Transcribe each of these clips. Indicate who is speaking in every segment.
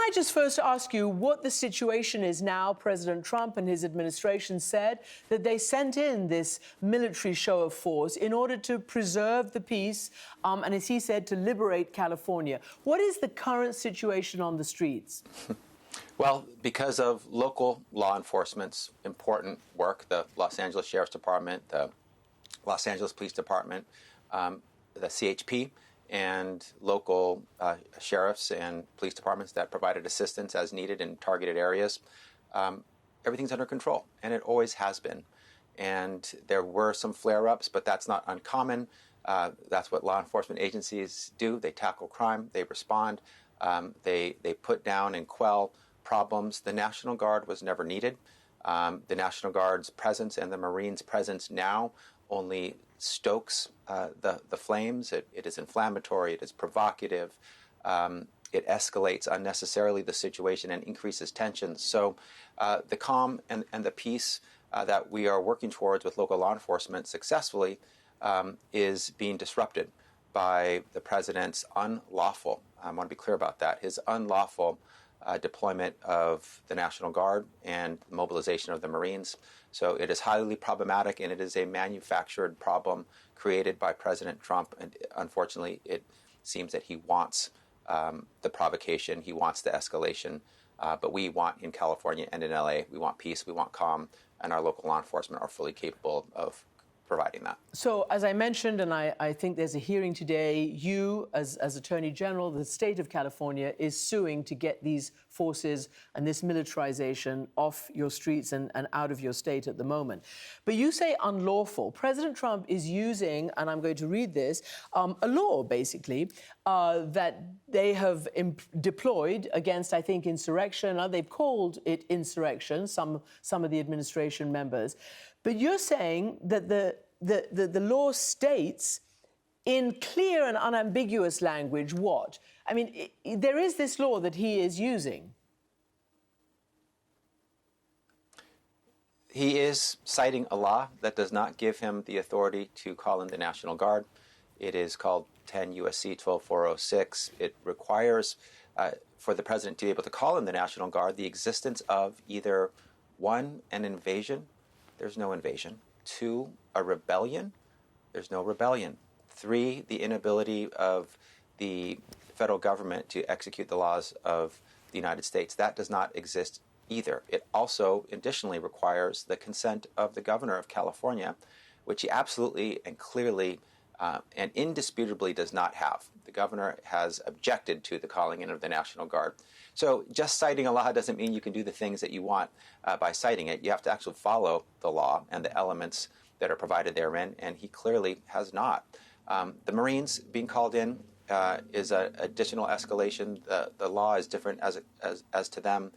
Speaker 1: I just first ask you what the situation is now? President Trump and his administration said that they sent in this military show of force in order to preserve the peace and, as he said, to liberate California. What is the current situation on the streets?
Speaker 2: Well, because of local law enforcement's important work, the Los Angeles Sheriff's Department, the Los Angeles Police Department, the CHP, and local sheriffs and police departments that provided assistance as needed in targeted areas, everything's under control, and it always has been. And there were some flare-ups, but that's not uncommon. That's what law enforcement agencies do. They tackle crime, they respond, they put down and quell problems. The National Guard was never needed. The National Guard's presence and the Marines' presence now only stokes the flames. It is inflammatory, it is provocative, it escalates unnecessarily the situation and increases tensions. So the calm and the peace that we are working towards with local law enforcement successfully is being disrupted by the president's unlawful, I want to be clear about that, his unlawful deployment of the National Guard and mobilization of the Marines. So it is highly problematic, and it is a manufactured problem created by President Trump. And unfortunately, it seems that he wants the provocation, he wants the escalation. But we want in California and in LA, we want peace, we want calm, and our local law enforcement are fully capable of providing that.
Speaker 1: So, as I mentioned, and I think there's a hearing today, you, as Attorney General, the state of California is suing to get these forces and this militarization off your streets and out of your state at the moment. But you say unlawful. President Trump is using, and I'm going to read this, a law, basically, that they have deployed against, I think, insurrection. They've called it insurrection, some of the administration members. But you're saying that the law states in clear and unambiguous language what? I mean, there is this law that he is using.
Speaker 2: He is citing a law that does not give him the authority to call in the National Guard. It is called 10 U.S.C. 12406. It requires for the president to be able to call in the National Guard the existence of either, one, an invasion. There's no invasion. 2, a rebellion. There's no rebellion. 3, the inability of the federal government to execute the laws of the United States. That does not exist either. It also additionally requires the consent of the governor of California, which he absolutely and clearly and indisputably does not have. The governor has objected to the calling in of the National Guard. So just citing a law doesn't mean you can do the things that you want by citing it. You have to actually follow the law and the elements that are provided therein, and he clearly has not. The Marines being called in is an additional escalation. The law is different as to them.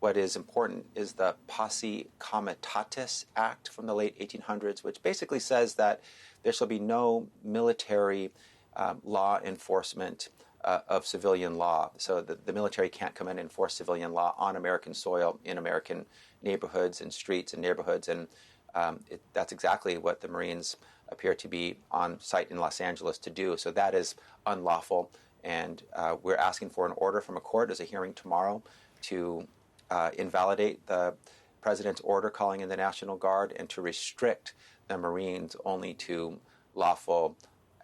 Speaker 2: What is important is the Posse Comitatus Act from the late 1800s, which basically says that there shall be no military law enforcement of civilian law. So the military can't come in and enforce civilian law on American soil, in American neighborhoods and streets and neighborhoods. And that's exactly what the Marines appear to be on site in Los Angeles to do. So that is unlawful. And we're asking for an order from a court. There's a hearing tomorrow to invalidate the president's order calling in the National Guard and to restrict the Marines only to lawful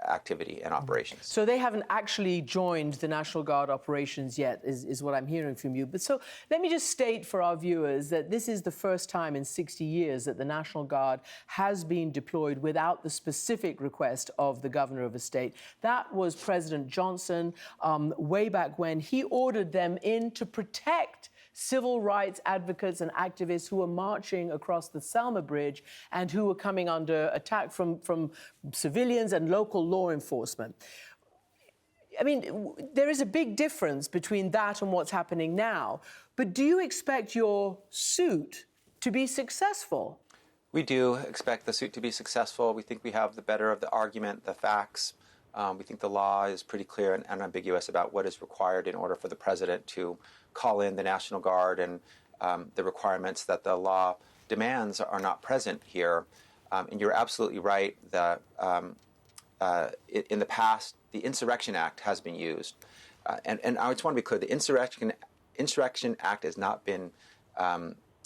Speaker 2: activity and operations.
Speaker 1: So they haven't actually joined the National Guard operations yet, is what I'm hearing from you. But so let me just state for our viewers that this is the first time in 60 years that the National Guard has been deployed without the specific request of the governor of a state. That was President Johnson way back when. He ordered them in to protect civil rights advocates and activists who were marching across the Selma Bridge and who were coming under attack from civilians and local law enforcement. I mean, there is a big difference between that and what's happening now. But do you expect your suit to be successful?
Speaker 2: We do expect the suit to be successful. We think we have the better of the argument, the facts. We think the law is pretty clear and unambiguous about what is required in order for the president to call in the National Guard, and the requirements that the law demands are not present here. And you're absolutely right that in the past, the Insurrection Act has been used. And I just want to be clear, the Insurrection Insurrection Act has not been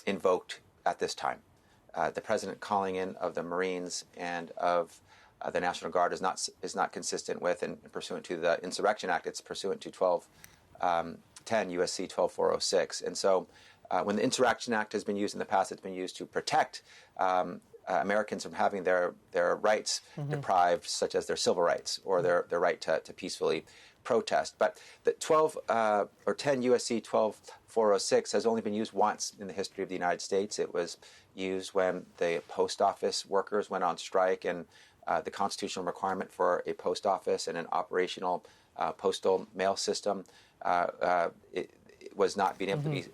Speaker 2: invoked at this time. The president calling in of the Marines and of the National Guard is not consistent with and pursuant to the Insurrection Act. It's pursuant to 10 U.S.C. 12406. And so when the Insurrection Act has been used in the past, it's been used to protect Americans from having their rights deprived, such as their civil rights or their right to peacefully protest. But the 10 U.S.C. 12406 has only been used once in the history of the United States. It was used when the post office workers went on strike, and the constitutional requirement for a post office and an operational postal mail system it was not being able to be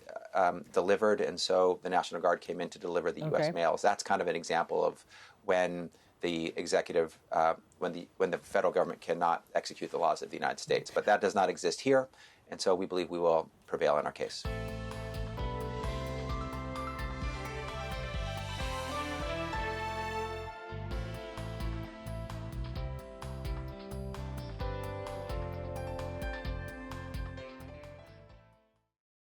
Speaker 2: delivered, and so the National Guard came in to deliver the U.S. mails. That's kind of an example of when the executive, when the federal government cannot execute the laws of the United States. But that does not exist here, and so we believe we will prevail in our case.